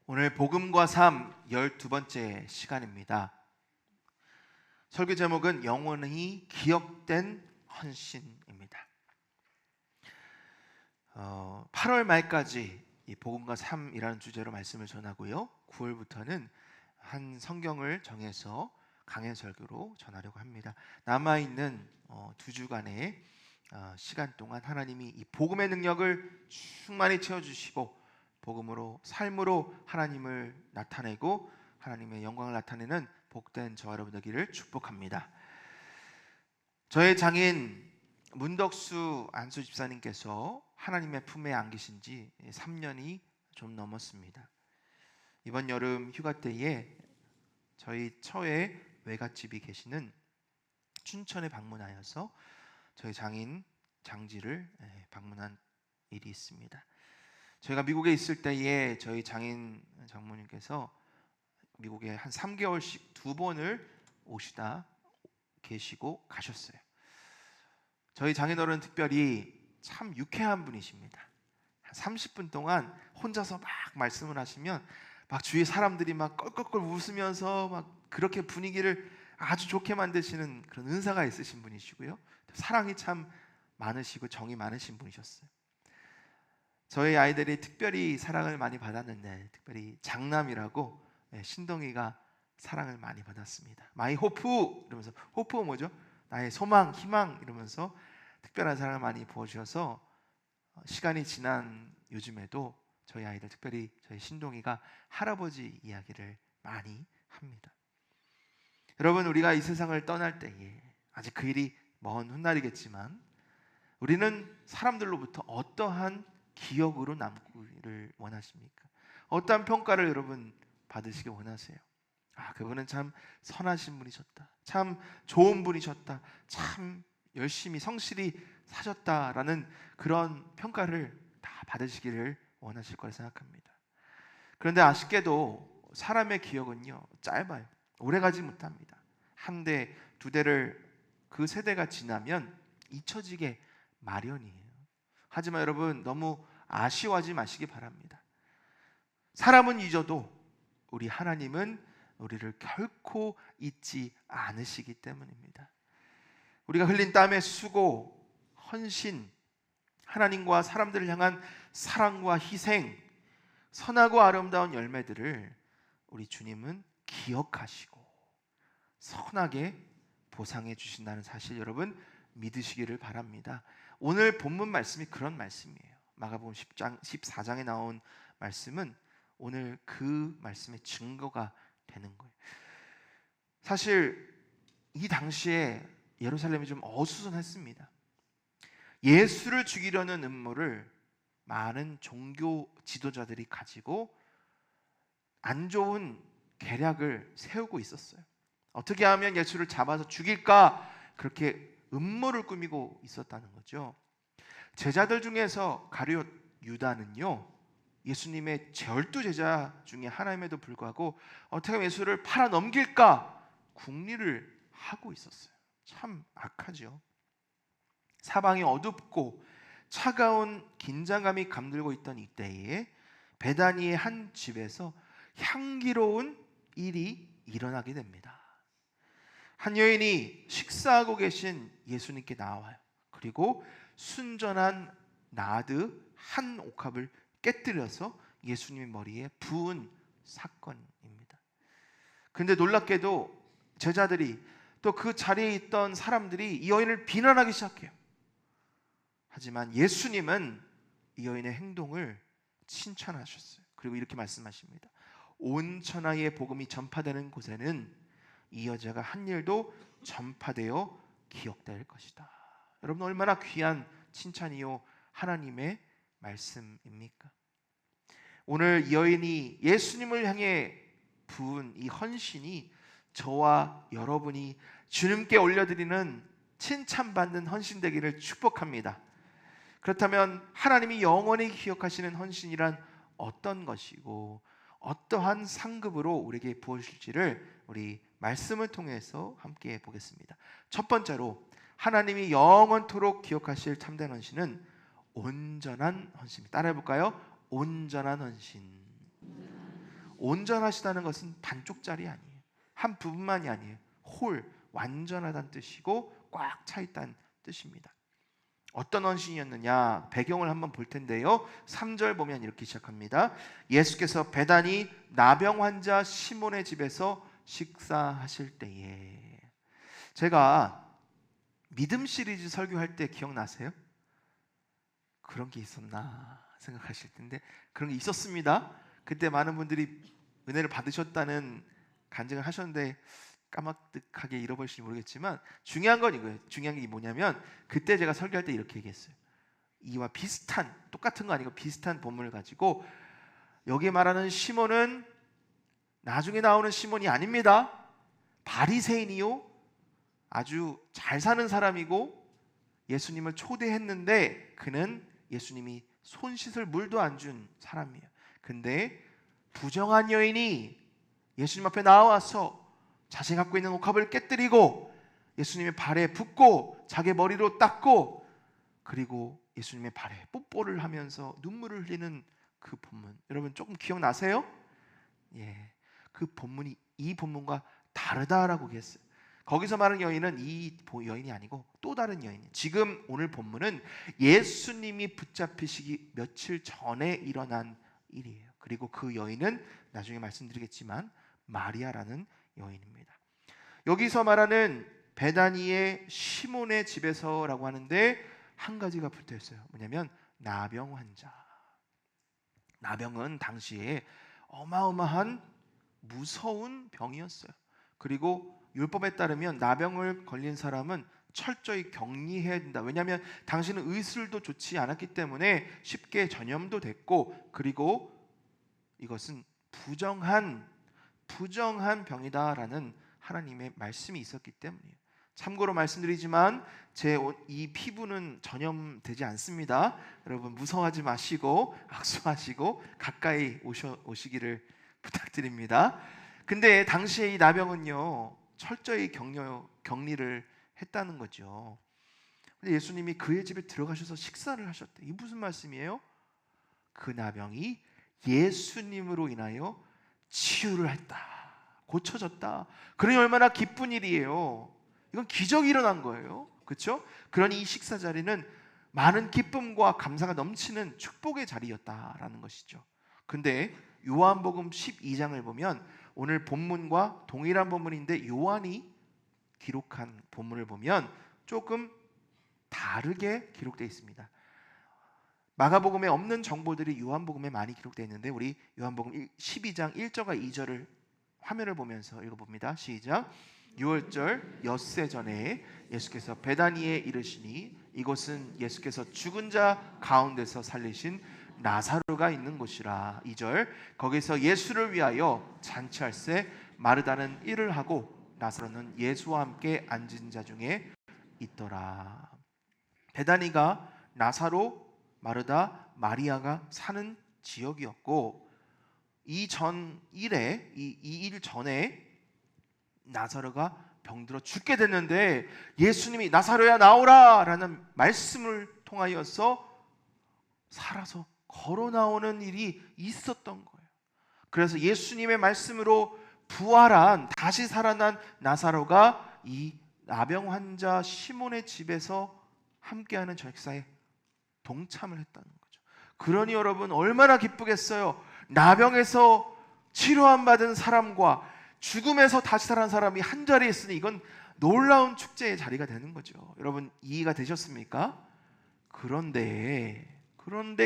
오늘 복음과 삶 12번째 시간입니다. 설교 제목은 영원히 기억된 헌신입니다. 8월 말까지 이 복음과 삶이라는 주제로 말씀을 전하고요. 9월부터는 한 성경을 정해서 강해 설교로 전하려고 합니다. 남아있는 2주간의 시간 동안 하나님이 이 복음의 능력을 충만히 채워주시고 복음으로 삶으로 하나님을 나타내고 하나님의 영광을 나타내는 복된 저와 여러분 되기를 축복합니다. 저의 장인 문덕수 안수 집사님께서 하나님의 품에 안기신 지 3년이 좀 넘었습니다. 이번 여름 휴가 때에 저희 처에 외갓집이 계시는 춘천에 방문하여서 저희 장인 장지를 방문한 일이 있습니다. 저희가 미국에 있을 때에 저희 장인 장모님께서 미국에 한 3개월씩 2번을 오시다 계시고 가셨어요. 저희 장인어른 특별히 참 유쾌한 분이십니다. 한 30분 동안 혼자서 막 말씀을 하시면 막 주위 사람들이 막 껄껄껄 웃으면서 막 그렇게 분위기를 아주 좋게 만드시는 그런 은사가 있으신 분이시고요. 사랑이 참 많으시고 정이 많으신 분이셨어요. 저희 아이들이 특별히 사랑을 많이 받았는데 특별히 장남이라고 신동이가 사랑을 많이 받았습니다. 마이 호프 이러면서, 호프가 뭐죠? 나의 소망, 희망 이러면서 특별한 사랑을 많이 부어주셔서 시간이 지난 요즘에도 저희 아이들, 특별히 저희 신동이가 할아버지 이야기를 많이 합니다. 여러분, 우리가 이 세상을 떠날 때에 아직 그 일이 먼 훗날이겠지만 우리는 사람들로부터 어떠한 기억으로 남기를 원하십니까? 어떠한 평가를 여러분 받으시길 원하세요? 그분은 참 선하신 분이셨다, 참 좋은 분이셨다, 참 열심히 성실히 사셨다라는 그런 평가를 다 받으시기를 원하실 거라 생각합니다. 그런데 아쉽게도 사람의 기억은요 짧아요. 오래가지 못합니다. 한 대, 두 대를 그 세대가 지나면 잊혀지게 마련이에요. 하지만 여러분, 너무 아쉬워하지 마시기 바랍니다. 사람은 잊어도 우리 하나님은 우리를 결코 잊지 않으시기 때문입니다. 우리가 흘린 땀의 수고, 헌신, 하나님과 사람들을 향한 사랑과 희생, 선하고 아름다운 열매들을 우리 주님은 기억하시고 선하게 보상해 주신다는 사실 여러분 믿으시기를 바랍니다. 오늘 본문 말씀이 그런 말씀이에요. 마가복음 14장에 나온 말씀은 오늘 그 말씀의 증거가 되는 거예요. 사실 이 당시에 예루살렘이 좀 어수선했습니다. 예수를 죽이려는 음모를 많은 종교 지도자들이 가지고 안 좋은 계략을 세우고 있었어요. 어떻게 하면 예수를 잡아서 죽일까, 그렇게 음모를 꾸미고 있었다는 거죠. 제자들 중에서 가룟 유다는요, 예수님의 12제자 중에 하나임에도 불구하고 어떻게 하면 예수를 팔아 넘길까 궁리를 하고 있었어요. 참 악하죠. 사방이 어둡고 차가운 긴장감이 감돌고 있던 이때에 베다니의 한 집에서 향기로운 일이 일어나게 됩니다. 한 여인이 식사하고 계신 예수님께 나와요. 그리고 순전한 나드 한 옥합을 깨뜨려서 예수님의 머리에 부은 사건입니다. 그런데 놀랍게도 제자들이, 또 그 자리에 있던 사람들이 이 여인을 비난하기 시작해요. 하지만 예수님은 이 여인의 행동을 칭찬하셨어요. 그리고 이렇게 말씀하십니다. 온 천하의 복음이 전파되는 곳에는 이 여자가 한 일도 전파되어 기억될 것이다. 여러분, 얼마나 귀한 칭찬이요 하나님의 말씀입니까? 오늘 이 여인이 예수님을 향해 부은 이 헌신이 저와 여러분이 주님께 올려드리는 칭찬받는 헌신 되기를 축복합니다. 그렇다면 하나님이 영원히 기억하시는 헌신이란 어떤 것이고 어떠한 상급으로 우리에게 부어주실지를 우리 말씀을 통해서 함께 보겠습니다. 첫 번째로 하나님이 영원토록 기억하실 참된 헌신은 온전한 헌신입니다. 따라해 볼까요? 온전한 헌신. 온전하시다는 것은 반쪽짜리 아니에요. 한 부분만이 아니에요. 홀, 완전하다는 뜻이고 꽉 차 있다는 뜻입니다. 어떤 헌신이었느냐, 배경을 한번 볼 텐데요. 3절 보면 이렇게 시작합니다. 예수께서 베다니 나병 환자 시몬의 집에서 식사하실 때에. 제가 믿음 시리즈 설교할 때 기억나세요? 그런 게 있었나 생각하실 텐데 그런 게 있었습니다. 그때 많은 분들이 은혜를 받으셨다는 간증을 하셨는데 까마득하게 잃어버리실지 모르겠지만 중요한 건 이거예요. 중요한 게 뭐냐면 그때 제가 설교할 때 이렇게 얘기했어요. 이와 비슷한, 똑같은 거 아니고 비슷한 본문을 가지고 여기 말하는 시몬은 나중에 나오는 시몬이 아닙니다. 바리새인이요, 아주 잘 사는 사람이고 예수님을 초대했는데 그는 예수님이 손 씻을 물도 안 준 사람이에요. 근데 부정한 여인이 예수님 앞에 나와서 자신이 갖고 있는 옥합을 깨뜨리고 예수님의 발에 붓고 자기 머리로 닦고 그리고 예수님의 발에 뽀뽀를 하면서 눈물을 흘리는 그 본문, 여러분 조금 기억나세요? 예, 그 본문이 이 본문과 다르다라고 얘기했어요. 거기서 말하는 여인은 이 여인이 아니고 또 다른 여인이에요. 지금 오늘 본문은 예수님이 붙잡히시기 며칠 전에 일어난 일이에요. 그리고 그 여인은 나중에 말씀드리겠지만 마리아라는 여인입니다. 여기서 말하는 베다니의 시몬의 집에서라고 하는데 한 가지가 붙어 있어요. 뭐냐면 나병 환자. 나병은 당시에 어마어마한 무서운 병이었어요. 그리고 율법에 따르면 나병을 걸린 사람은 철저히 격리해야 된다. 왜냐하면 당시는 의술도 좋지 않았기 때문에 쉽게 전염도 됐고 그리고 이것은 부정한 병이다라는 하나님의 말씀이 있었기 때문이에요. 참고로 말씀드리지만 제 이 피부는 전염되지 않습니다. 여러분 무서워하지 마시고 악수하시고 가까이 오시기를 부탁드립니다. 근데 당시에 이 나병은요 철저히 격리를 했다는 거죠. 근데 예수님이 그의 집에 들어가셔서 식사를 하셨대. 이게 무슨 말씀이에요? 그 나병이 예수님으로 인하여 치유를 했다, 고쳐졌다. 그러니 얼마나 기쁜 일이에요. 이건 기적이 일어난 거예요. 그렇죠? 그러니 이 식사 자리는 많은 기쁨과 감사가 넘치는 축복의 자리였다라는 것이죠. 근데 요한복음 12장을 보면 오늘 본문과 동일한 본문인데 요한이 기록한 본문을 보면 조금 다르게 기록되어 있습니다. 마가복음에 없는 정보들이 요한복음에 많이 기록되어 있는데 우리 요한복음 12장 1절과 2절을 화면을 보면서 읽어봅니다. 시작. 6월절 엿새 전에 예수께서 베다니에 이르시니 이곳은 예수께서 죽은 자 가운데서 살리신 나사로가 있는 곳이라. 2절 거기서 예수를 위하여 잔치할새 마르다는 일을 하고 나사로는 예수와 함께 앉은 자 중에 있더라. 베다니가 나사로, 마르다, 마리아가 사는 지역이었고 이 일 전에 나사로가 병들어 죽게 됐는데 예수님이 나사로야 나오라 라는 말씀을 통하여서 살아서 걸어 나오는 일이 있었던 거예요. 그래서 예수님의 말씀으로 부활한 다시 살아난 나사로가 이 나병 환자 시몬의 집에서 함께하는 절사에 동참을 했다는 거죠. 그러니 여러분 얼마나 기쁘겠어요. 나병에서 치료함 받은 사람과 죽음에서 다시 살아난 사람이 한 자리에 있으니 이건 놀라운 축제의 자리가 되는 거죠. 여러분 이해가 되셨습니까? 그런데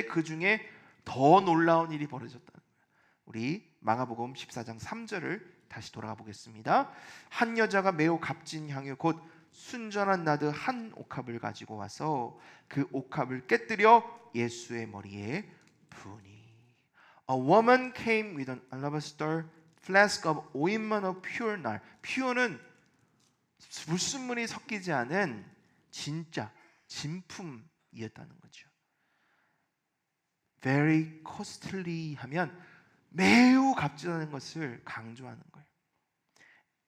그 중에 더 놀라운 일이 벌어졌다는 거예요. 우리 마가복음 14장 3절을 다시 돌아가 보겠습니다. 한 여자가 매우 값진 향유 곧 순전한 나드 한 옥합을 가지고 와서 그 옥합을 깨뜨려 예수의 머리에 부으니 A woman came with an alabaster flask of ointment of pure nard. pure는 불순물이 섞이지 않은 진짜 진품이었다는 거죠. Very costly 하면 매우 값지다는 것을 강조하는 거예요.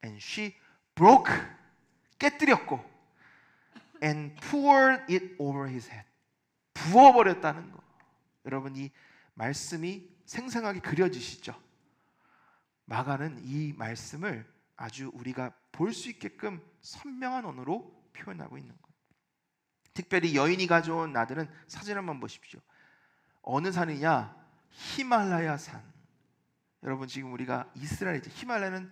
And she broke, 깨뜨렸고 and poured it over his head, 부어버렸다는 거. 여러분 이 말씀이 생생하게 그려지시죠? 마가는 이 말씀을 아주 우리가 볼 수 있게끔 선명한 언어로 표현하고 있는 거예요. 특별히 여인이 가져온 나들은 사진 한번 보십시오. 어느 산이냐? 히말라야 산. 여러분, 지금 우리가 이스라엘이죠. 히말라야는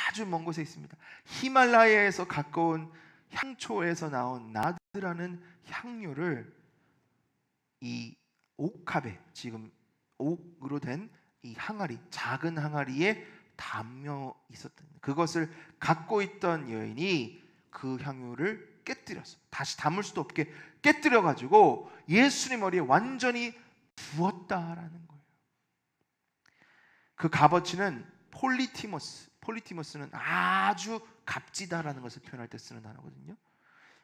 아주 먼 곳에 있습니다. 히말라야에서 가까운 향초에서 나온 나드라는 향료를 이 옥합에, 지금 옥으로 된 이 항아리, 작은 항아리에 담겨 있었던, 그것을 갖고 있던 여인이 그 향유를 깨뜨렸어. 다시 담을 수도 없게 깨뜨려 가지고 예수님 머리에 완전히 부었다라는 거예요. 그 값어치는 폴리티모스는 아주 값지다라는 것을 표현할 때 쓰는 단어거든요.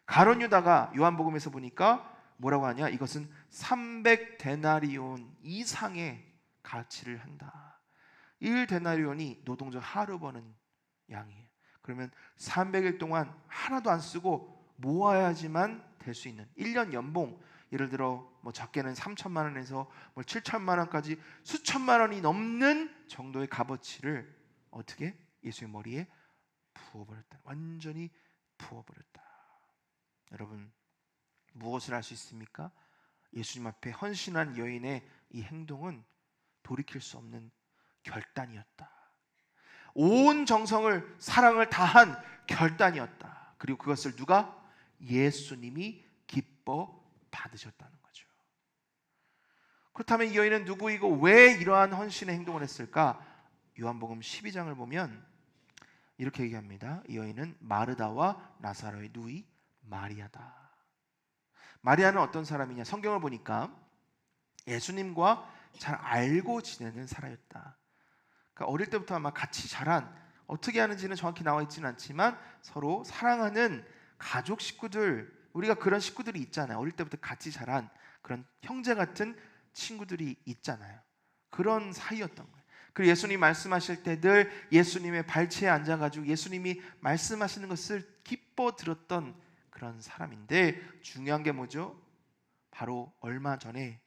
가룟 유다가 요한복음에서 보니까 뭐라고 하냐? 이것은 300데나리온 이상의 가치를 한다. 1데나리온이 노동자 하루 버는 양이에요. 그러면 300일 동안 하나도 안 쓰고 모아야지만 될 수 있는 1년 연봉, 예를 들어 뭐 적게는 3천만 원에서 뭐 7천만 원까지 수천만 원이 넘는 정도의 값어치를 어떻게? 예수의 머리에 부어버렸다. 완전히 부어버렸다. 여러분, 무엇을 할 수 있습니까? 예수님 앞에 헌신한 여인의 이 행동은 돌이킬 수 없는 결단이었다. 온 정성을, 사랑을 다한 결단이었다. 그리고 그것을 누가? 예수님이 기뻐 받으셨다는 거죠. 그렇다면 이 여인은 누구이고 왜 이러한 헌신의 행동을 했을까? 요한복음 12장을 보면 이렇게 얘기합니다. 이 여인은 마르다와 나사로의 누이 마리아다. 마리아는 어떤 사람이냐? 성경을 보니까 예수님과 잘 알고 지내는 사람이었다. 그러니까 어릴 때부터 아마 같이 자란, 어떻게 하는지는 정확히 나와 있지는 않지만 서로 사랑하는 가족 식구들, 우리가 그런 식구들이 있잖아요. 어릴 때부터 같이 자란 그런 형제 같은 친구들이 있잖아요. 그런 사이였던 거예요. 그리고 예수님 말씀하실 때 늘 예수님의 발치에 앉아가지고 예수님이 말씀하시는 것을 기뻐 들었던 그런 사람인데, 중요한 게 뭐죠? 바로 얼마 전에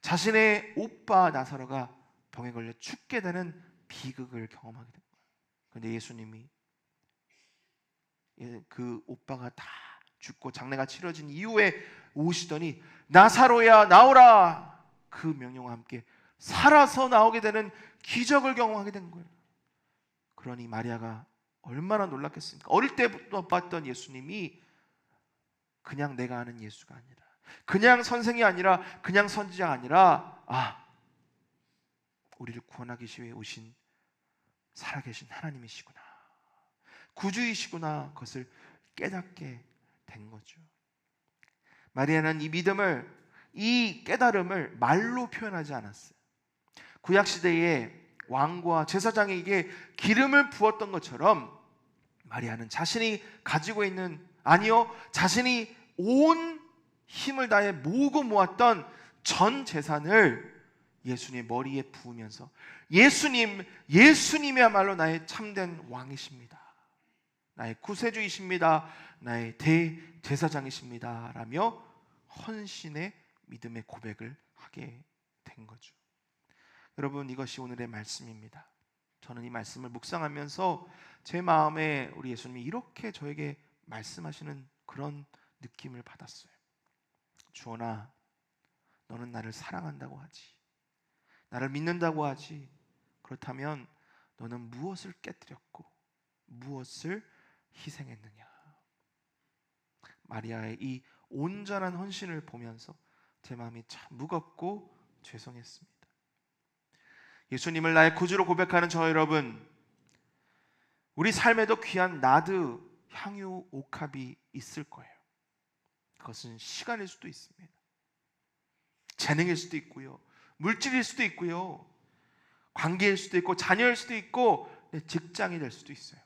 자신의 오빠 나사로가 병에 걸려 죽게 되는 비극을 경험하게 된 거예요. 그런데 예수님이 그 오빠가 다 죽고 장례가 치러진 이후에 오시더니 나사로야 나오라, 그 명령과 함께 살아서 나오게 되는 기적을 경험하게 된 거예요. 그러니 마리아가 얼마나 놀랐겠습니까? 어릴 때부터 봤던 예수님이 그냥 내가 아는 예수가 아니라, 그냥 선생이 아니라, 그냥 선지자가 아니라, 우리를 구원하기 위해 오신 살아계신 하나님이시구나, 구주이시구나, 그것을 깨닫게 된 거죠. 마리아는 이 믿음을, 이 깨달음을 말로 표현하지 않았어요. 구약시대에 왕과 제사장에게 기름을 부었던 것처럼 마리아는 자신이 가지고 있는, 아니요, 자신이 온 힘을 다해 모으고 모았던 전 재산을 예수님의 머리에 부으면서 예수님이야말로 나의 참된 왕이십니다, 나의 구세주이십니다, 나의 대제사장이십니다 라며 헌신의 믿음의 고백을 하게 된 거죠. 여러분, 이것이 오늘의 말씀입니다. 저는 이 말씀을 묵상하면서 제 마음에 우리 예수님이 이렇게 저에게 말씀하시는 그런 느낌을 받았어요. 주원아, 너는 나를 사랑한다고 하지, 나를 믿는다고 하지, 그렇다면 너는 무엇을 깨뜨렸고 무엇을 희생했느냐? 마리아의 이 온전한 헌신을 보면서 제 마음이 참 무겁고 죄송했습니다. 예수님을 나의 구주로 고백하는 저 여러분, 우리 삶에도 귀한 나드 향유 옥합이 있을 거예요. 그것은 시간일 수도 있습니다. 재능일 수도 있고요, 물질일 수도 있고요, 관계일 수도 있고, 자녀일 수도 있고, 직장이 될 수도 있어요.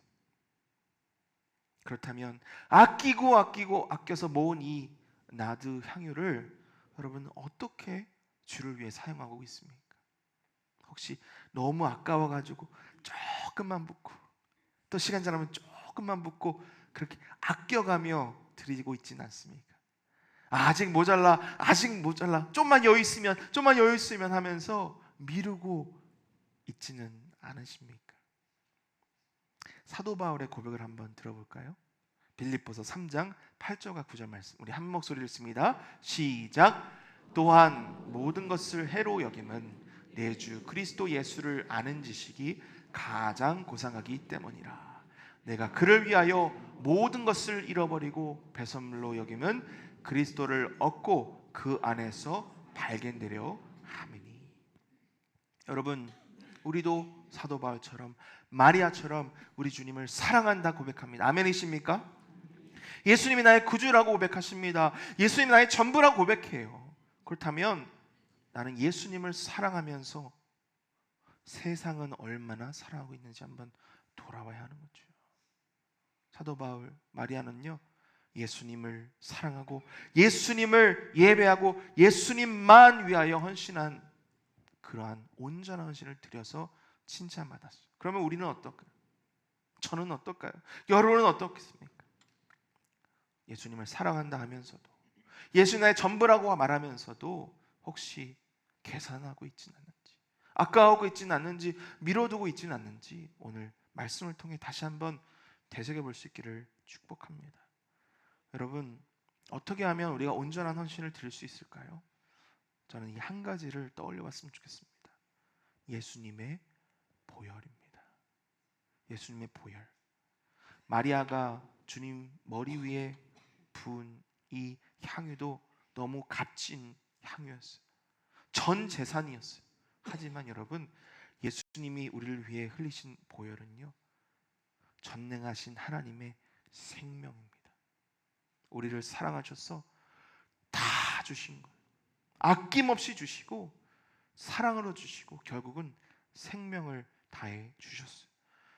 그렇다면 아껴서 모은 이 나드 향유를 여러분 어떻게 주를 위해 사용하고 있습니까? 혹시 너무 아까워가지고 조금만 붓고, 또 시간 지나면 조금만 붓고, 그렇게 아껴가며 드리고 있지는 않습니까? 아직 모자라, 좀만 여유 있으면 하면서 미루고 있지는 않으십니까? 사도 바울의 고백을 한번 들어볼까요? 빌립보서 3장 8절과 9절 말씀, 우리 한 목소리를 읽습니다. 시작. 또한 모든 것을 해로 여김은 내 주 그리스도 예수를 아는 지식이 가장 고상하기 때문이라. 내가 그를 위하여 모든 것을 잃어버리고 배설물로 여김은 그리스도를 얻고 그 안에서 발견되려 함이니. 여러분, 우리도 사도 바울처럼 마리아처럼 우리 주님을 사랑한다 고백합니다. 아멘이십니까? 예수님이 나의 구주라고 고백하십니다. 예수님이 나의 전부라고 고백해요. 그렇다면 나는 예수님을 사랑하면서 세상은 얼마나 사랑하고 있는지 한번 돌아봐야 하는 거죠. 사도 바울, 마리아는요, 예수님을 사랑하고 예수님을 예배하고 예수님만 위하여 헌신한 그러한 온전한 헌신을 드려서 칭찬받았어요. 그러면 우리는 어떨까요? 저는 어떨까요? 여러분은 어떻겠습니까? 예수님을 사랑한다 하면서도, 예수님 나의 전부라고 말하면서도 혹시 계산하고 있지는 않는지, 아까워하고 있지는 않는지, 미뤄두고 있지는 않는지 오늘 말씀을 통해 다시 한번 되새겨 볼 수 있기를 축복합니다. 여러분, 어떻게 하면 우리가 온전한 헌신을 드릴 수 있을까요? 저는 이 한 가지를 떠올려 봤으면 좋겠습니다. 예수님의 보혈입니다. 예수님의 보혈. 마리아가 주님 머리 위에 부은 이 향유도 너무 값진 향유였어요. 전 재산이었어요. 하지만 여러분, 예수님이 우리를 위해 흘리신 보혈은요, 전능하신 하나님의 생명입니다. 우리를 사랑하셔서 다 주신 거예요. 아낌없이 주시고 사랑으로 주시고 결국은 생명을 다해 주셨어요.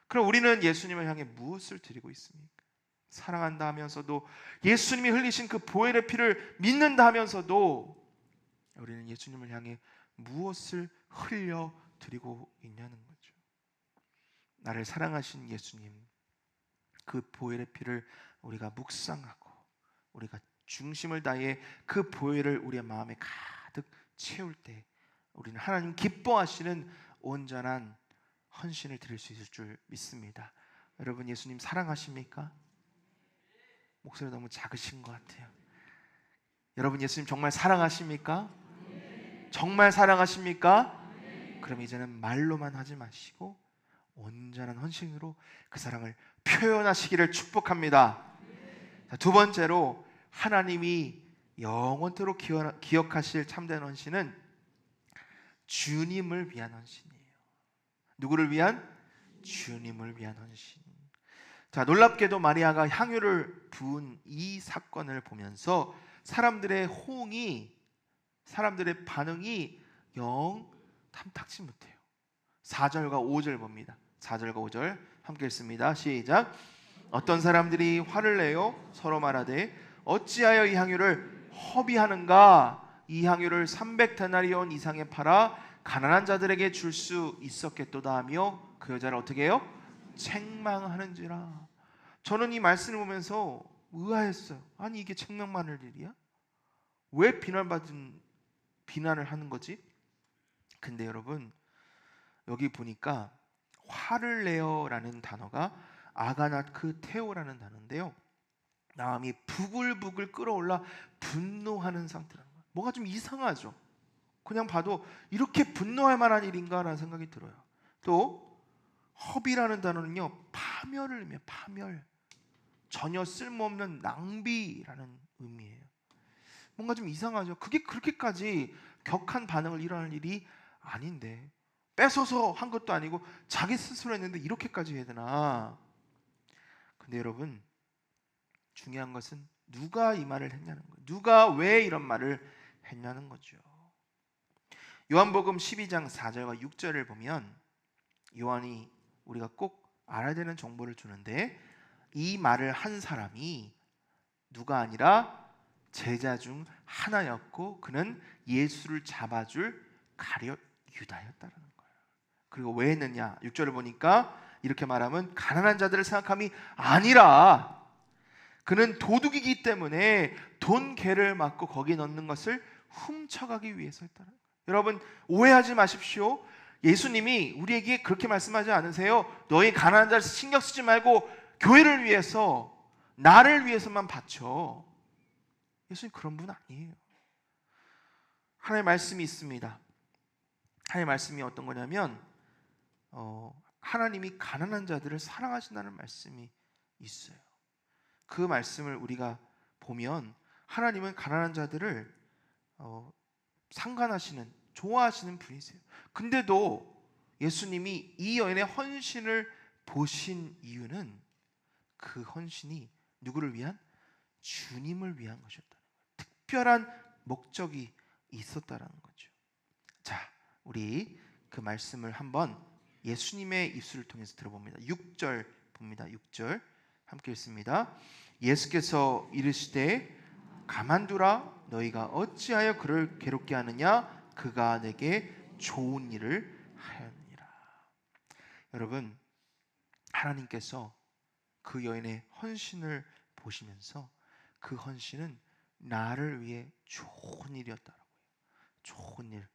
그럼 우리는 예수님을 향해 무엇을 드리고 있습니까? 사랑한다 하면서도, 예수님이 흘리신 그 보혈의 피를 믿는다 하면서도 우리는 예수님을 향해 무엇을 흘려 드리고 있냐는 거죠. 나를 사랑하신 예수님, 그 보혈의 피를 우리가 묵상하고 우리가 중심을 다해 그 보혈을 우리의 마음에 가득 채울 때 우리는 하나님 기뻐하시는 온전한 헌신을 드릴 수 있을 줄 믿습니다. 여러분, 예수님 사랑하십니까? 목소리 너무 작으신 것 같아요. 여러분, 예수님 정말 사랑하십니까? 정말 사랑하십니까? 그럼 이제는 말로만 하지 마시고 온전한 헌신으로 그 사랑을 표현하시기를 축복합니다. 자, 두 번째로 하나님이 영원토록 기억하실 참된 헌신은 주님을 위한 헌신이에요. 누구를 위한? 주님을 위한 헌신. 자, 놀랍게도 마리아가 향유를 부은 이 사건을 보면서 사람들의 호응이, 사람들의 반응이 영 탐탁지 못해요. 4절과 5절 봅니다. 4절과 5절 함께 읽습니다. 시작. 어떤 사람들이 화를 내어 서로 말하되 어찌하여 이 향유를 허비하는가? 이 향유를 300데나리온 이상에 팔아 가난한 자들에게 줄 수 있었겠도다 하며 그 여자를 어떻게 해요? 책망하는지라. 저는 이 말씀을 보면서 의아했어요. 아니, 이게 책망받을 일이야? 왜 비난을 하는 거지? 근데 여러분, 여기 보니까 화를 내어라는 단어가 아가나크 테오라는 단어인데요, 마음이 부글부글 끓어올라 분노하는 상태라는 거예요. 뭔가 좀 이상하죠? 그냥 봐도 이렇게 분노할 만한 일인가라는 생각이 들어요. 또 허비라는 단어는요, 파멸을 의미해요. 파멸. 전혀 쓸모없는 낭비라는 의미예요. 뭔가 좀 이상하죠? 그게 그렇게까지 격한 반응을 일어날 일이 아닌데, 뺏어서 한 것도 아니고 자기 스스로 했는데 이렇게까지 해야 되나? 근데 여러분, 중요한 것은 누가 이 말을 했냐는 거예요. 누가 왜 이런 말을 했냐는 거죠. 요한복음 12장 4절과 6절을 보면 요한이 우리가 꼭 알아야 되는 정보를 주는데, 이 말을 한 사람이 누가 아니라 제자 중 하나였고 그는 예수를 잡아줄 가룟 유다였다는 거예요. 그리고 왜 했느냐? 6절을 보니까 이렇게 말하면 가난한 자들을 생각함이 아니라 그는 도둑이기 때문에 돈 개를 맞고 거기에 넣는 것을 훔쳐가기 위해서 했다는 거예요. 여러분, 오해하지 마십시오. 예수님이 우리에게 그렇게 말씀하지 않으세요? 너희 가난한 자를 신경 쓰지 말고 교회를 위해서, 나를 위해서만 바쳐. 예수님 그런 분 아니에요. 하나님의 말씀이 있습니다. 하나님의 말씀이 어떤 거냐면 하나님이 가난한 자들을 사랑하신다는 말씀이 있어요. 그 말씀을 우리가 보면 하나님은 가난한 자들을 상관하시는, 좋아하시는 분이세요. 근데도 예수님이 이 여인의 헌신을 보신 이유는 그 헌신이 누구를 위한? 주님을 위한 것이었다는 거예요. 특별한 목적이 있었다는 거죠. 자, 우리 그 말씀을 한번 예수님의 입술을 통해서 들어봅니다. 6절 봅니다. 6절 함께 읽습니다. 예수께서 이르시되 가만두라, 너희가 어찌하여 그를 괴롭게 하느냐, 그가 내게 좋은 일을 하였느니라. 여러분, 하나님께서 그 여인의 헌신을 보시면서 그 헌신은 나를 위해 좋은 일이었다라고요. 좋은 일.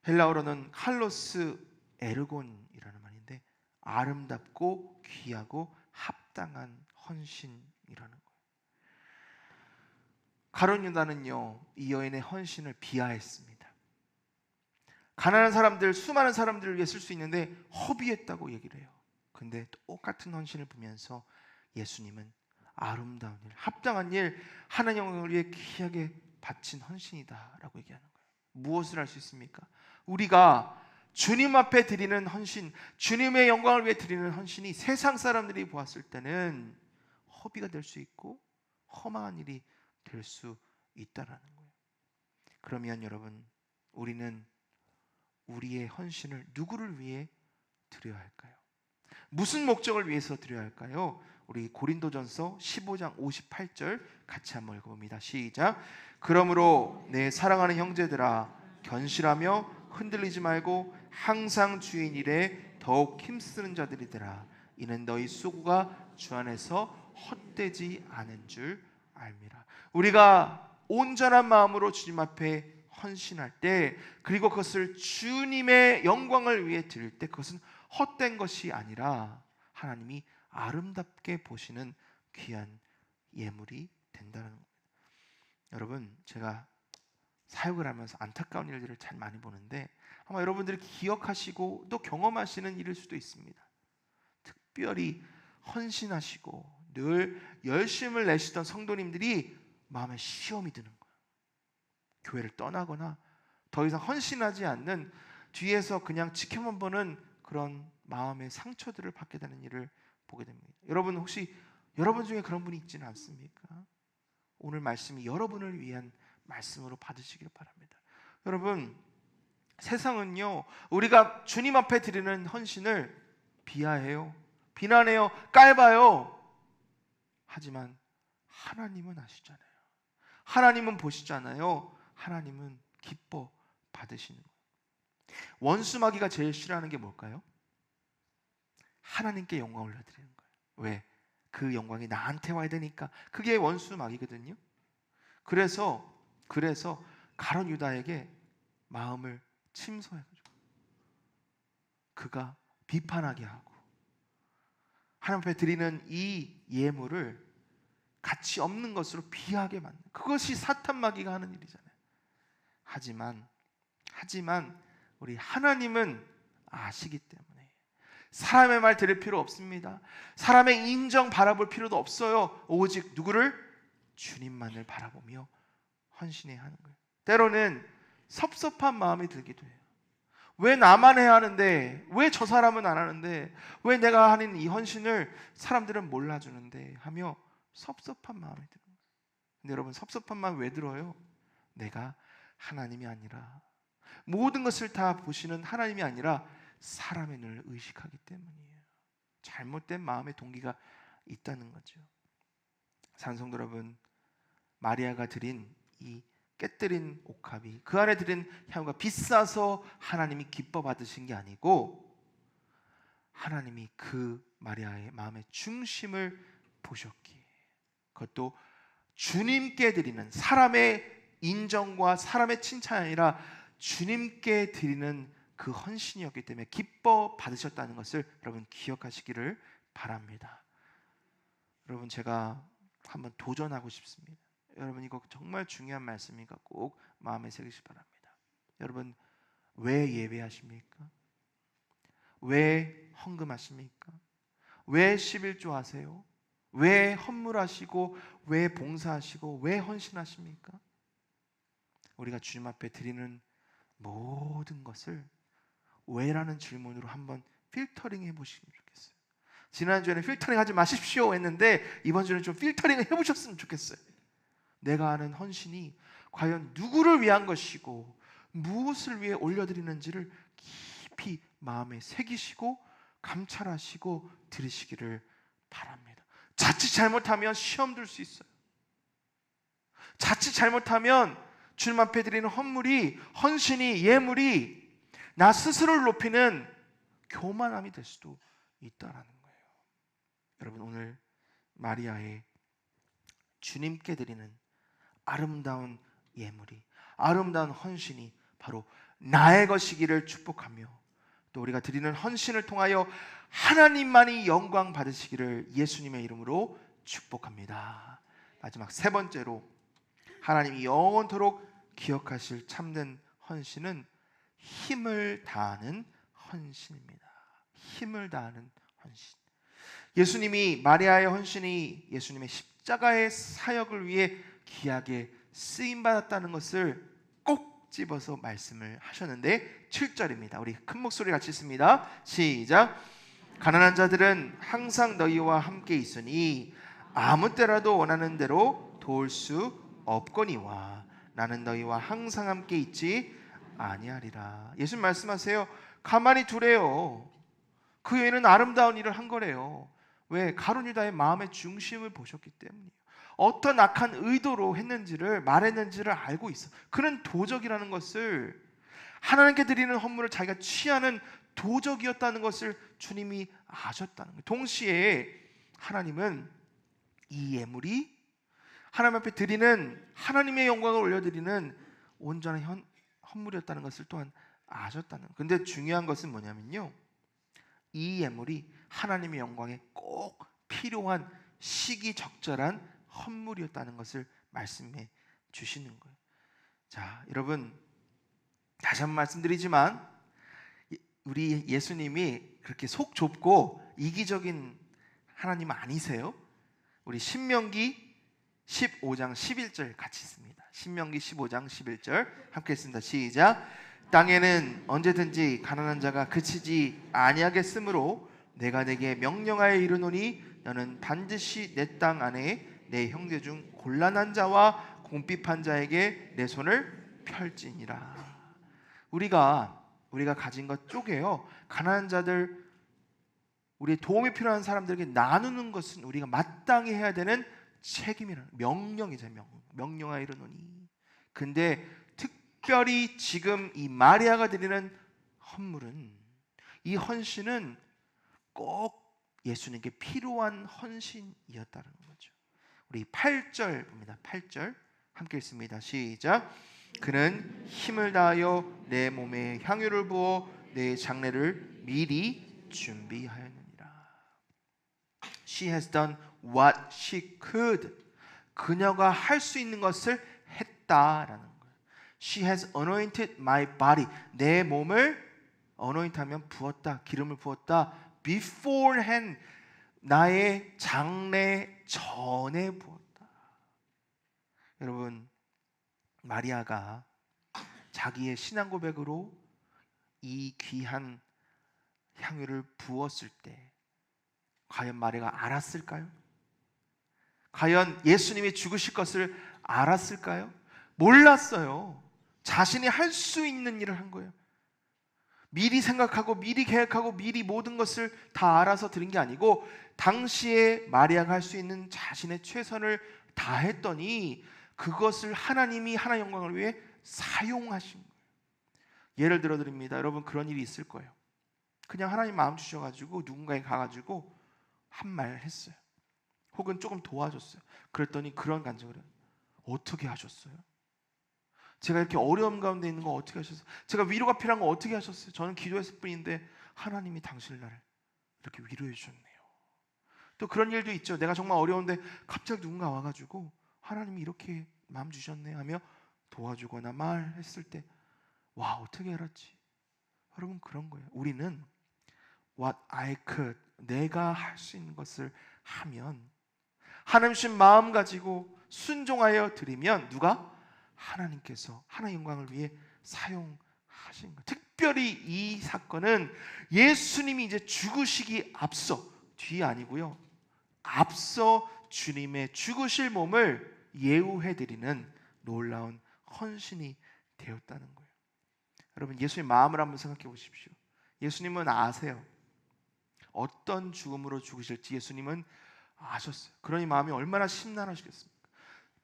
헬라어로는 칼로스 에르곤이라는 말인데 아름답고 귀하고 합당한 헌신이라는 거예요. 가룟 유다는요, 이 여인의 헌신을 비하했습니다. 가난한 사람들, 수많은 사람들을 위해 쓸 수 있는데 허비했다고 얘기를 해요. 근데 똑같은 헌신을 보면서 예수님은 아름다운 일, 합당한 일, 하나님을 위해 귀하게 바친 헌신이다 라고 얘기하는 거예요. 무엇을 할 수 있습니까? 우리가 주님 앞에 드리는 헌신, 주님의 영광을 위해 드리는 헌신이 세상 사람들이 보았을 때는 허비가 될 수 있고 험한 일이 될 수 있다라는 거예요. 그러면 여러분, 우리는 우리의 헌신을 누구를 위해 드려야 할까요? 무슨 목적을 위해서 드려야 할까요? 우리 고린도전서 15장 58절 같이 한번 읽어봅니다. 시작. 그러므로 내 사랑하는 형제들아, 견실하며 흔들리지 말고 항상 주인 일에 더욱 힘쓰는 자들이더라. 이는 너희 수고가 주 안에서 헛되지 않은 줄 알미라. 우리가 온전한 마음으로 주님 앞에 헌신할 때, 그리고 그것을 주님의 영광을 위해 드릴 때, 그것은 헛된 것이 아니라 하나님이 아름답게 보시는 귀한 예물이 된다는 겁니다. 여러분, 제가 사역을 하면서 안타까운 일들을 잘 많이 보는데 아마 여러분들이 기억하시고 또 경험하시는 일일 수도 있습니다. 특별히 헌신하시고 늘 열심을 내시던 성도님들이 마음에 시험이 드는 거예요. 교회를 떠나거나 더 이상 헌신하지 않는, 뒤에서 그냥 지켜만 보는 그런 마음의 상처들을 받게 되는 일을 보게 됩니다. 여러분, 혹시 여러분 중에 그런 분이 있지는 않습니까? 오늘 말씀이 여러분을 위한 말씀으로 받으시길 바랍니다. 여러분, 세상은요, 우리가 주님 앞에 드리는 헌신을 비하해요, 비난해요, 깔봐요. 하지만 하나님은 아시잖아요. 하나님은 보시잖아요. 하나님은 기뻐 받으시는 거예요. 원수마귀가 제일 싫어하는 게 뭘까요? 하나님께 영광을 올려드리는 거예요. 왜? 그 영광이 나한테 와야 되니까. 그게 원수마귀거든요. 그래서 가룟 유다에게 마음을 침소해가지고 그가 비판하게 하고 하나님 앞에 드리는 이 예물을 가치 없는 것으로 비하게 만드는, 그것이 사탄 마귀가 하는 일이잖아요. 하지만 우리 하나님은 아시기 때문에 사람의 말 들을 필요 없습니다. 사람의 인정 바라볼 필요도 없어요. 오직 누구를? 주님만을 바라보며 헌신해야 하는 거예요. 때로는 섭섭한 마음이 들기도 해요. 왜 나만 해야 하는데, 왜 저 사람은 안 하는데, 왜 내가 하는 이 헌신을 사람들은 몰라주는데 하며 섭섭한 마음이 들어요. 근데 여러분, 섭섭한 마음 왜 들어요? 내가 하나님이 아니라, 모든 것을 다 보시는 하나님이 아니라 사람의 눈을 의식하기 때문이에요. 잘못된 마음의 동기가 있다는 거죠. 산성도 여러분, 마리아가 드린 이 깨뜨린 옥합이, 그 안에 드린 향유가 비싸서 하나님이 기뻐 받으신 게 아니고 하나님이 그 마리아의 마음의 중심을 보셨기에, 그것도 주님께 드리는, 사람의 인정과 사람의 칭찬이 아니라 주님께 드리는 그 헌신이었기 때문에 기뻐 받으셨다는 것을 여러분 기억하시기를 바랍니다. 여러분, 제가 한번 도전하고 싶습니다. 여러분, 이거 정말 중요한 말씀이니까 꼭 마음에 새기시기 바랍니다. 여러분, 왜 예배하십니까? 왜 헌금하십니까? 왜 11조 하세요? 왜 헌물하시고 왜 봉사하시고 왜 헌신하십니까? 우리가 주님 앞에 드리는 모든 것을 왜라는 질문으로 한번 필터링 해보시면 좋겠어요. 지난주에는 필터링 하지 마십시오 했는데 이번 주는 좀 필터링을 해보셨으면 좋겠어요. 내가 하는 헌신이 과연 누구를 위한 것이고 무엇을 위해 올려드리는지를 깊이 마음에 새기시고 감찰하시고 들으시기를 바랍니다. 자칫 잘못하면 시험 들 수 있어요. 자칫 잘못하면 주님 앞에 드리는 헌물이, 헌신이, 예물이 나 스스로를 높이는 교만함이 될 수도 있다라는 거예요. 여러분, 오늘 마리아의 주님께 드리는 아름다운 예물이, 아름다운 헌신이 바로 나의 것이기를 축복하며, 또 우리가 드리는 헌신을 통하여 하나님만이 영광 받으시기를 예수님의 이름으로 축복합니다. 마지막 세 번째로, 하나님이 영원토록 기억하실 참된 헌신은 힘을 다하는 헌신입니다. 힘을 다하는 헌신. 예수님이, 마리아의 헌신이 예수님의 십자가의 사역을 위해 귀하게 쓰임받았다는 것을 꼭 집어서 말씀을 하셨는데 7절입니다. 우리 큰 목소리 같이 읽습니다. 시작. 가난한 자들은 항상 너희와 함께 있으니 아무 때라도 원하는 대로 도울 수 없거니와 나는 너희와 항상 함께 있지 아니하리라. 예수님 말씀하세요. 가만히 두래요. 그 외에는 아름다운 일을 한 거래요. 왜? 가룟 유다의 마음의 중심을 보셨기 때문이에요. 어떤 악한 의도로 했는지를, 말했는지를 알고 있어. 그는 도적이라는 것을, 하나님께 드리는 헌물을 자기가 취하는 도적이었다는 것을 주님이 아셨다는 거예요. 동시에 하나님은 이 예물이 하나님 앞에 드리는, 하나님의 영광을 올려드리는 온전한 헌물이었다는 것을 또한 아셨다는 거예요. 근데 중요한 것은 뭐냐면요, 이 예물이 하나님의 영광에 꼭 필요한 시기적절한 헌물이었다는 것을 말씀해 주시는 거예요. 자, 여러분, 다시 한번 말씀드리지만 우리 예수님이 그렇게 속 좁고 이기적인 하나님 아니세요. 우리 신명기 15장 11절 같이 있습니다. 신명기 15장 11절 함께 읽습니다. 시작. 땅에는 언제든지 가난한 자가 그치지 아니하겠으므로 내가 내게 명령하여 이르노니 너는 반드시 내 땅 안에 내 형제 중 곤란한 자와 궁핍한 자에게 내 손을 펼지니라. 우리가 가진 것 쪼개요. 가난한 자들, 우리의 도움이 필요한 사람들에게 나누는 것은 우리가 마땅히 해야 되는 책임이라는, 명령이잖아요. 명령하여 이르노니. 근데 특별히 지금 이 마리아가 드리는 헌물은, 이 헌신은 꼭 예수님께 필요한 헌신이었다는 거죠. 우리 8절 봅니다. 8절 함께 읽습니다. 시작. 그는 힘을 다하여 내 몸에 향유를 부어 내 장례를 미리 준비하였느니라. She has done what she could. 그녀가 할 수 있는 것을 했다라는 거예요. She has anointed my body. 내 몸을 anoint하면 부었다, 기름을 부었다. beforehand, 나의 장래 전에 부었다. 여러분, 마리아가 자기의 신앙 고백으로 이 귀한 향유를 부었을 때 과연 마리아가 알았을까요? 과연 예수님이 죽으실 것을 알았을까요? 몰랐어요. 자신이 할 수 있는 일을 한 거예요. 미리 생각하고 미리 계획하고 미리 모든 것을 다 알아서 드린 게 아니고 당시에 마리아가 할 수 있는 자신의 최선을 다했더니 그것을 하나님이 하나님의 영광을 위해 사용하신 거예요. 예를 들어 드립니다. 여러분, 그런 일이 있을 거예요. 그냥 하나님 마음 주셔가지고 누군가에 가가지고 한 말 했어요. 혹은 조금 도와줬어요. 그랬더니 그런 간증을 해요. 어떻게 하셨어요? 제가 이렇게 어려움 가운데 있는 거 어떻게 하셨어요? 제가 위로가 필요한 거 어떻게 하셨어요? 저는 기도했을 뿐인데 하나님이 당신을 나를 이렇게 위로해 주셨네요. 또 그런 일도 있죠. 내가 정말 어려운데 갑자기 누군가 와가지고 하나님이 이렇게 마음 주셨네 하며 도와주거나 말했을 때 와, 어떻게 알았지? 여러분, 그런 거예요. 우리는 what I could, 내가 할 수 있는 것을 하면, 하나님 주신 마음 가지고 순종하여 드리면 누가? 하나님께서 하나님의 영광을 위해 사용하신 것. 특별히 이 사건은 예수님이 이제 죽으시기 앞서, 뒤 아니고요, 앞서 주님의 죽으실 몸을 예우해드리는 놀라운 헌신이 되었다는 거예요. 여러분, 예수님 마음을 한번 생각해 보십시오. 예수님은 아세요. 어떤 죽음으로 죽으실지 예수님은 아셨어요. 그러니 마음이 얼마나 심란하시겠습니까?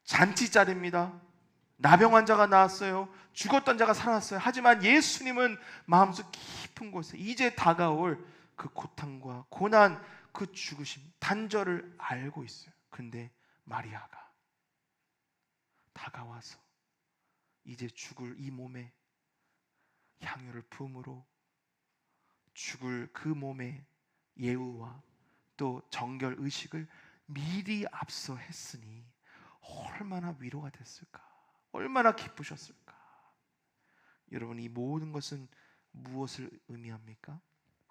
잔치자리입니다. 나병 환자가 나왔어요. 죽었던 자가 살아났어요. 하지만 예수님은 마음속 깊은 곳에 이제 다가올 그 고통과 고난, 그 죽으심, 단절을 알고 있어요. 근데 마리아가 다가와서 이제 죽을 이 몸에 향유를 부음으로 죽을 그 몸의 예우와 또 정결 의식을 미리 앞서 했으니 얼마나 위로가 됐을까, 얼마나 기쁘셨을까. 여러분, 이 모든 것은 무엇을 의미합니까?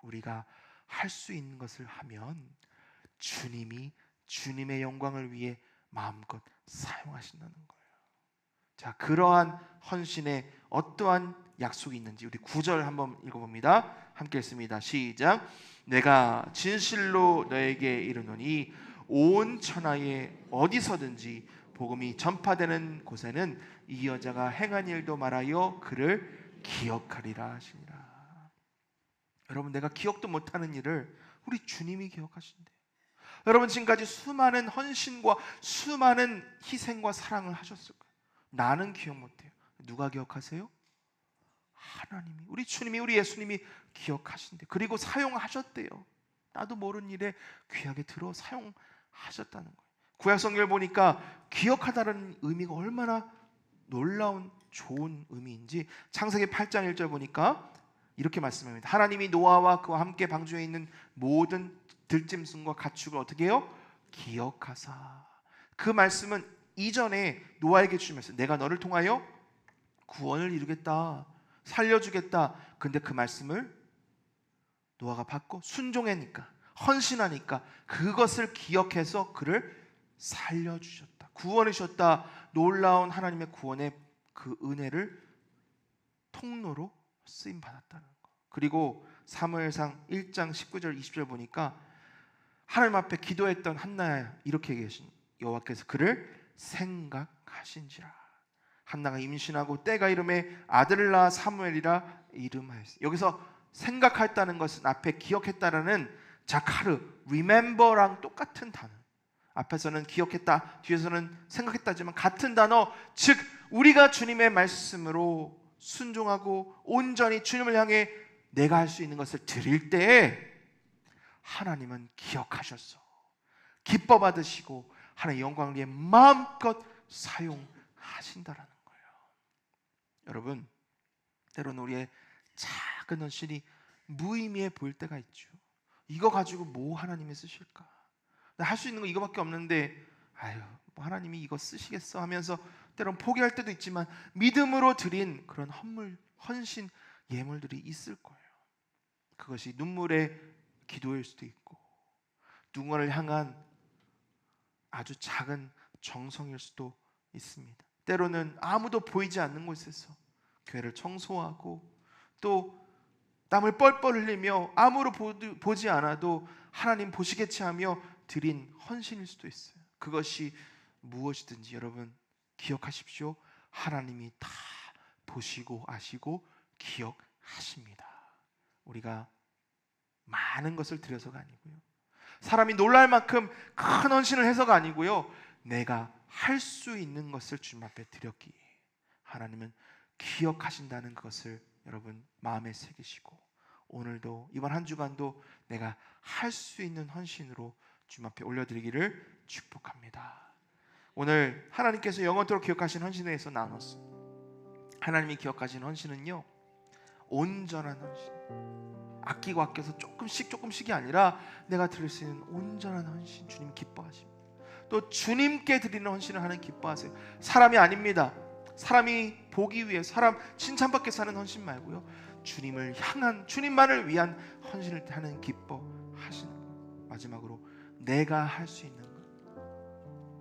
우리가 할 수 있는 것을 하면 주님이 주님의 영광을 위해 마음껏 사용하신다는 거예요. 자, 그러한 헌신에 어떠한 약속이 있는지 우리 9절 한번 읽어봅니다. 함께 읽습니다. 시작. 내가 진실로 너에게 이르노니 온 천하에 어디서든지 복음이 전파되는 곳에는 이 여자가 행한 일도 말하여 그를 기억하리라 하시니라. 여러분, 내가 기억도 못하는 일을 우리 주님이 기억하신대. 여러분, 지금까지 수많은 헌신과 수많은 희생과 사랑을 하셨을 거예요. 나는 기억 못해요. 누가 기억하세요? 하나님이, 우리 주님이, 우리 예수님이 기억하신대. 그리고 사용하셨대요. 나도 모르는 일에 귀하게 들어 사용하셨다는 거예요. 구약성경을 보니까 기억하다는 의미가 얼마나 놀라운 좋은 의미인지 창세기 8장 1절 보니까 이렇게 말씀합니다. 하나님이 노아와 그와 함께 방주에 있는 모든 들짐승과 가축을 어떻게 해요? 기억하사. 그 말씀은 이전에 노아에게 주신 말씀, 내가 너를 통하여 구원을 이루겠다, 살려주겠다. 근데 그 말씀을 노아가 받고 순종하니까, 헌신하니까 그것을 기억해서 그를 살려주셨다, 구원해 주셨다. 놀라운 하나님의 구원의 그 은혜를 통로로 쓰임 받았다는 거. 그리고 사무엘상 1장 19절 20절 보니까 하나님 앞에 기도했던 한나, 이렇게 계신 여호와께서 그를 생각하신지라. 한나가 임신하고 때가 이름에 아들을 낳아 사무엘이라 이름하였어요. 여기서 생각했다는 것은 앞에 기억했다라는 자카르, remember랑 똑같은 단어. 앞에서는 기억했다, 뒤에서는 생각했다지만 같은 단어. 즉 우리가 주님의 말씀으로 순종하고 온전히 주님을 향해 내가 할 수 있는 것을 드릴 때에 하나님은 기억하셨어. 기뻐 받으시고 하나님의 영광을 위해 마음껏 사용하신다라는 거예요. 여러분, 때로는 우리의 작은 헌신이 무의미해 보일 때가 있죠. 이거 가지고 뭐 하나님이 쓰실까? 나 할 수 있는 거 이거밖에 없는데 아유, 뭐 하나님이 이거 쓰시겠어 하면서 때론 포기할 때도 있지만 믿음으로 드린 그런 헌신, 예물들이 있을 거예요. 그것이 눈물의 기도일 수도 있고 누군가를 향한 아주 작은 정성일 수도 있습니다. 때로는 아무도 보이지 않는 곳에서 교회를 청소하고 또 땀을 뻘뻘 흘리며 아무로 보지 않아도 하나님 보시겠지 하며 드린 헌신일 수도 있어요. 그것이 무엇이든지 여러분 기억하십시오. 하나님이 다 보시고 아시고 기억하십니다. 우리가 많은 것을 드려서가 아니고요, 사람이 놀랄 만큼 큰 헌신을 해서가 아니고요, 내가 할 수 있는 것을 주님 앞에 드렸기에 하나님은 기억하신다는 것을 여러분 마음에 새기시고 오늘도 이번 한 주간도 내가 할 수 있는 헌신으로 주님 앞에 올려드리기를 축복합니다. 오늘 하나님께서 영원토록 기억하신 헌신에 대해서 나눴습니다. 하나님이 기억하시는 헌신은요, 온전한 헌신, 아끼고 아껴서 조금씩이 아니라 내가 드릴 수 있는 온전한 헌신, 주님 기뻐하십니다. 또 주님께 드리는 헌신을 하는 기뻐하세요. 사람이 아닙니다. 사람이 보기 위해, 사람 칭찬받게 사는 헌신 말고요, 주님을 향한, 주님만을 위한 헌신을 하는 기뻐하시는 것. 마지막으로 내가 할 수 있는 것,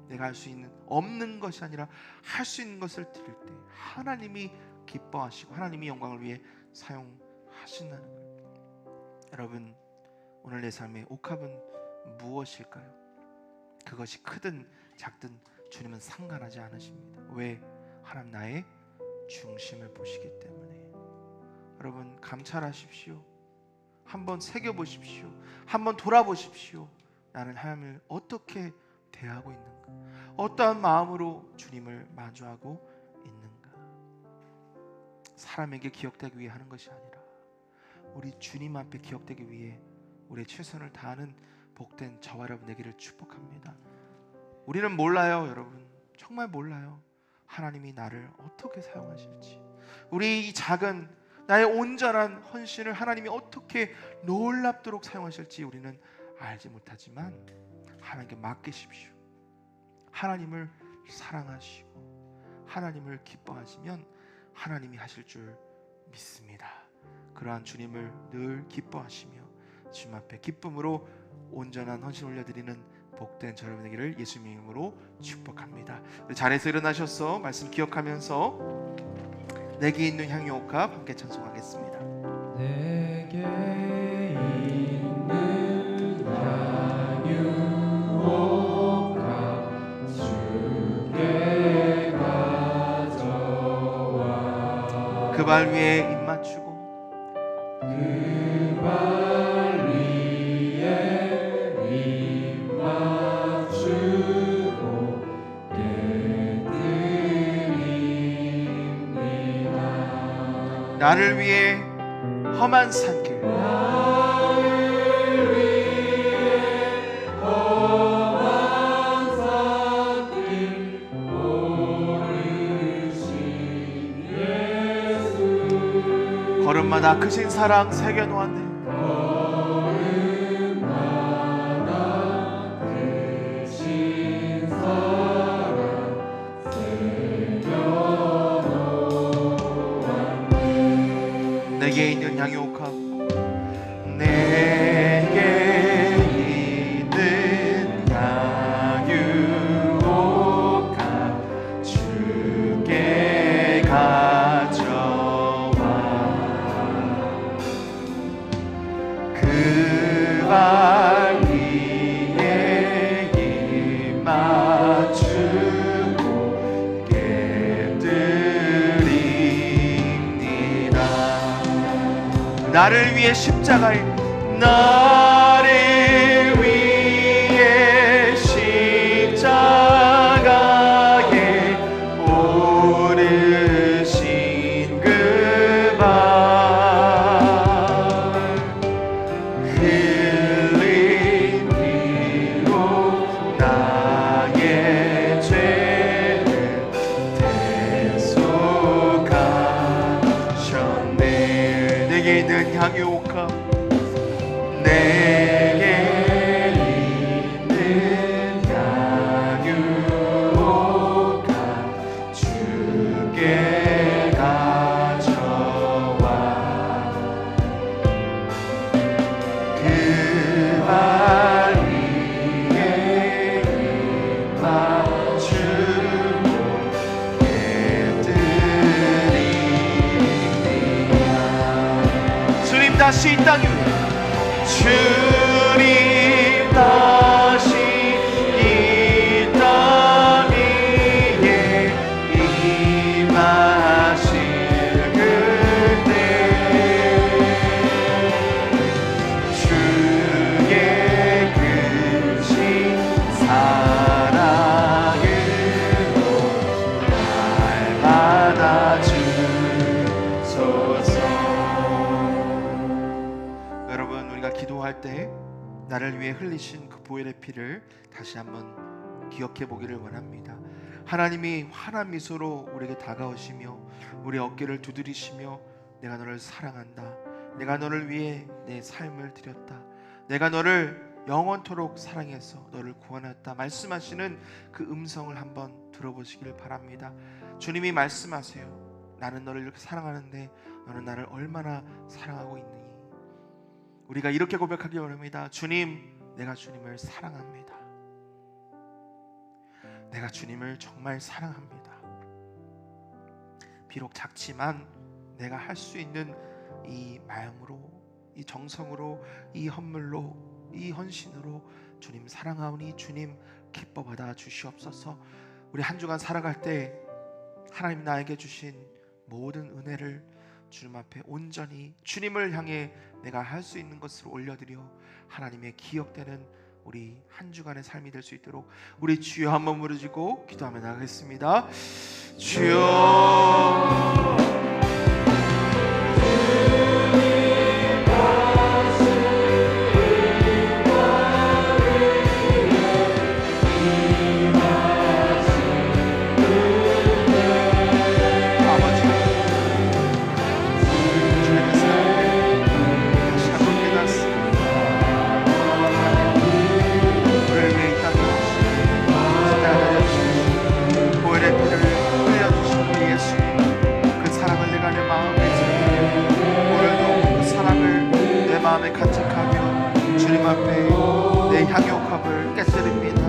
내가 할 수 있는, 없는 것이 아니라 할 수 있는 것을 드릴 때 하나님이 기뻐하시고 하나님이 영광을 위해 사용하신다는 거예요. 여러분, 오늘 내 삶의 옥합은 무엇일까요? 그것이 크든 작든 주님은 상관하지 않으십니다. 왜? 하나님 나의 중심을 보시기 때문에. 여러분, 감찰하십시오. 한번 새겨보십시오. 한번 돌아보십시오. 나는 하나님을 어떻게 대하고 있는가? 어떠한 마음으로 주님을 마주하고 있는가? 사람에게 기억되기 위해 하는 것이 아니라 우리 주님 앞에 기억되기 위해 우리의 최선을 다하는 복된 저와 여러분 되기를 축복합니다. 우리는 몰라요, 여러분. 정말 몰라요. 하나님이 나를 어떻게 사용하실지. 우리 이 작은 나의 온전한 헌신을 하나님이 어떻게 놀랍도록 사용하실지 우리는 알지 못하지만 하나님께 맡기십시오. 하나님을 사랑하시고 하나님을 기뻐하시면 하나님이 하실 줄 믿습니다. 그러한 주님을 늘 기뻐하시며 주님 앞에 기쁨으로 온전한 헌신 올려드리는 복된 저 여러분 되기를 예수님 이름으로 축복합니다. 자리에서 일어나셔서 말씀 기억하면서 내게 있는 향유옥합 함께 찬송하겠습니다. 내게 있는 향유옥합 주께 가져와 그 발 위에 입 맞추고 그 발 위에 입 맞추고 깨드립니다. 나를 위해 험한 산길 나를 위해 험한 산길 오르신 예수 걸음마다 크신 사랑 새겨놓았네. 걸음마다 크신 사랑 새겨놓았네. 내게 있는 향유옥합 내게 있는 향유옥합 주께 가져와 그 발 위에 입 맞추고 깨드립니다. 나를 위해 십자가에 나를 위해 십자가에 오르신 그 발 흘린 피로 나의 죄를 대속하셨네. 내게 있는 향유옥합 내게 있는 향유옥합 주께 가져와 그 발 위에 입 맞추고 깨드립니다. 주님 다시 이 땅 위에 주님 다시 이 땅 위에 임하실 그때 주의 크신 사랑으로 날 받아주소서. 여러분, 우리가 기도할 때 나를 위해 흘리신 그 보혈의 피를 다시 한번 기억해 보기를 원합니다. 하나님이 환한 미소로 우리에게 다가오시며 우리 어깨를 두드리시며 내가 너를 사랑한다, 내가 너를 위해 내 삶을 드렸다, 내가 너를 영원토록 사랑해서 너를 구원했다 말씀하시는 그 음성을 한번 들어보시길 바랍니다. 주님이 말씀하세요. 나는 너를 이렇게 사랑하는데 너는 나를 얼마나 사랑하고 있느니. 우리가 이렇게 고백하기 원합니다. 주님, 내가 주님을 사랑합니다. 내가 주님을 정말 사랑합니다. 비록 작지만 내가 할 수 있는 이 마음으로, 이 정성으로, 이 헌물로, 이 헌신으로 주님 사랑하오니 주님 기뻐 받아 주시옵소서. 우리 한 주간 살아갈 때 하나님 나에게 주신 모든 은혜를 주님 앞에 온전히 주님을 향해 내가 할 수 있는 것으로 올려드려 하나님의 기억되는 우리 한 주간의 삶이 될 수 있도록 우리 주여 한번 부르짖고 기도하며 나가겠습니다. 주여, 마음에 간직하며 주님 앞에 내 향유컵을 깨뜨립니다.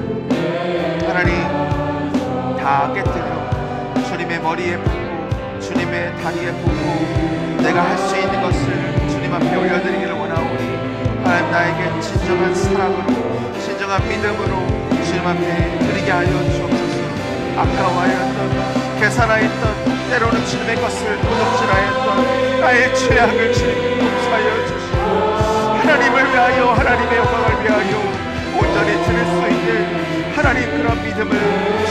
하나님, 다 깨뜨려 주님의 머리에 붓고 주님의 다리에 붓고 내가 할 수 있는 것을 주님 앞에 올려드리기를 원하오니 하나님, 나에게 진정한 사랑으로 진정한 믿음으로 주님 앞에 드리게 하여 주옵소서. 아까워하였던, 계산하였던, 때로는 주님의 것을 도둑질하였던 나의 죄악을 주님께 용서하여 주시옵소서. 하나님을 위하여, 하나님의 영광을 위하여 온전히 드릴 수 있는 하나님 그런 믿음을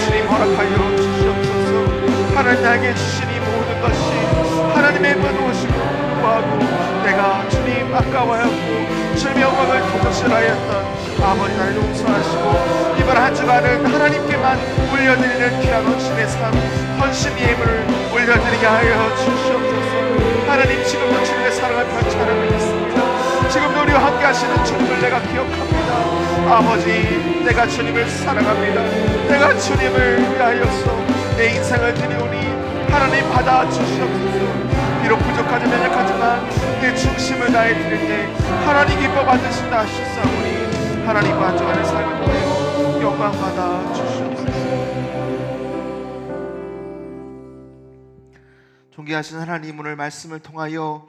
주님 허락하여 주시옵소서. 하나님 나에게 주신 이 모든 것이 하나님의 은혜심을 구하고 내가 주님 아까워하였고 주님의 영광을 도둑질하였던 아버지, 나를 용서하시고 이번 한 주간은 하나님께만 올려드리는 귀한 헌신의 삶, 헌신 예물을 올려드리게 하여 주시옵소서. 하나님, 지금도 주님의 사랑을 편찬하고 있습니다. 지금도 우리와 함께 하시는 주님을 내가 기억합니다. 아버지, 내가 주님을 사랑합니다. 내가 주님을 위하여서 내 인생을 드리오니 하나님 받아 주시옵소서. 비록 부족하지 연약하지만 내 중심을 다해 드릴 때 하나님 기뻐 받으신다 하셨사오니 하나님과 한 주간의 삶을 통해 영광 받아 주시옵소서. 존귀하신 하나님, 오늘 말씀을 통하여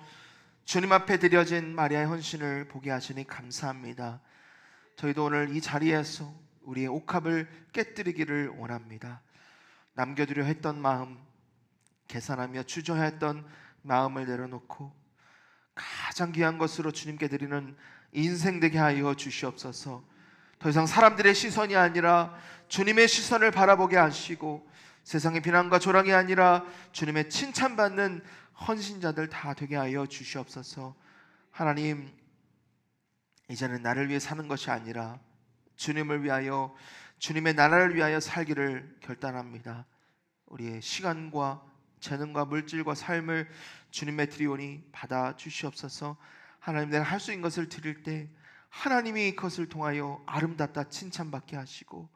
주님 앞에 드려진 마리아의 헌신을 보게 하시니 감사합니다. 저희도 오늘 이 자리에서 우리의 옥합을 깨뜨리기를 원합니다. 남겨두려 했던 마음, 계산하며 주저야 했던 마음을 내려놓고 가장 귀한 것으로 주님께 드리는 인생 되게 하여 주시옵소서. 더 이상 사람들의 시선이 아니라 주님의 시선을 바라보게 하시고 세상의 비난과 조랑이 아니라 주님의 칭찬받는 헌신자들 다 되게 하여 주시옵소서. 하나님, 이제는 나를 위해 사는 것이 아니라 주님을 위하여, 주님의 나라를 위하여 살기를 결단합니다. 우리의 시간과 재능과 물질과 삶을 주님의 드리오니 받아 주시옵소서. 하나님, 내가 할 수 있는 것을 드릴 때 하나님이 그것을 통하여 아름답다 칭찬받게 하시고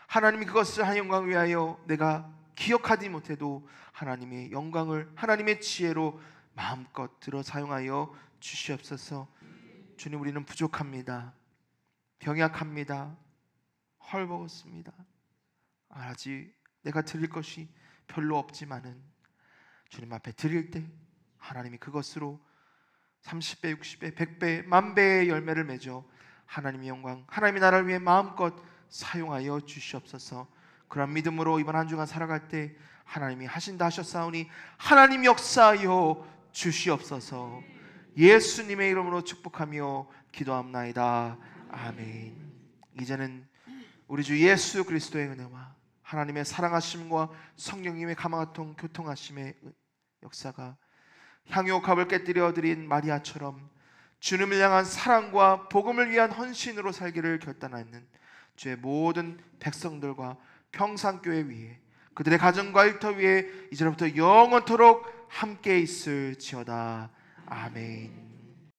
하나님이 그것을 한 영광을 위하여 내가 기억하지 못해도 하나님의 영광을 하나님의 지혜로 마음껏 들어 사용하여 주시옵소서. 주님, 우리는 부족합니다. 병약합니다. 헐벗습니다. 아직 내가 드릴 것이 별로 없지만은 주님 앞에 드릴 때 하나님이 그것으로 30배, 60배, 100배, 만배의 열매를 맺어 하나님의 영광, 하나님의 나라를 위해 마음껏 사용하여 주시옵소서. 그런 믿음으로 이번 한 주간 살아갈 때 하나님이 하신다 하셨사오니 하나님 역사하여 주시옵소서. 예수님의 이름으로 축복하며 기도합나이다. 아멘. 이제는 우리 주 예수 그리스도의 은혜와 하나님의 사랑하심과 성령님의 가마같은 교통하심의 역사가 향유옥합을 깨뜨려 드린 마리아처럼 주님을 향한 사랑과 복음을 위한 헌신으로 살기를 결단하는 주의 모든 백성들과 평산교회 위에 그들의 가정과 일터 위에 이제부터 영원토록 함께 있을지어다. 아멘.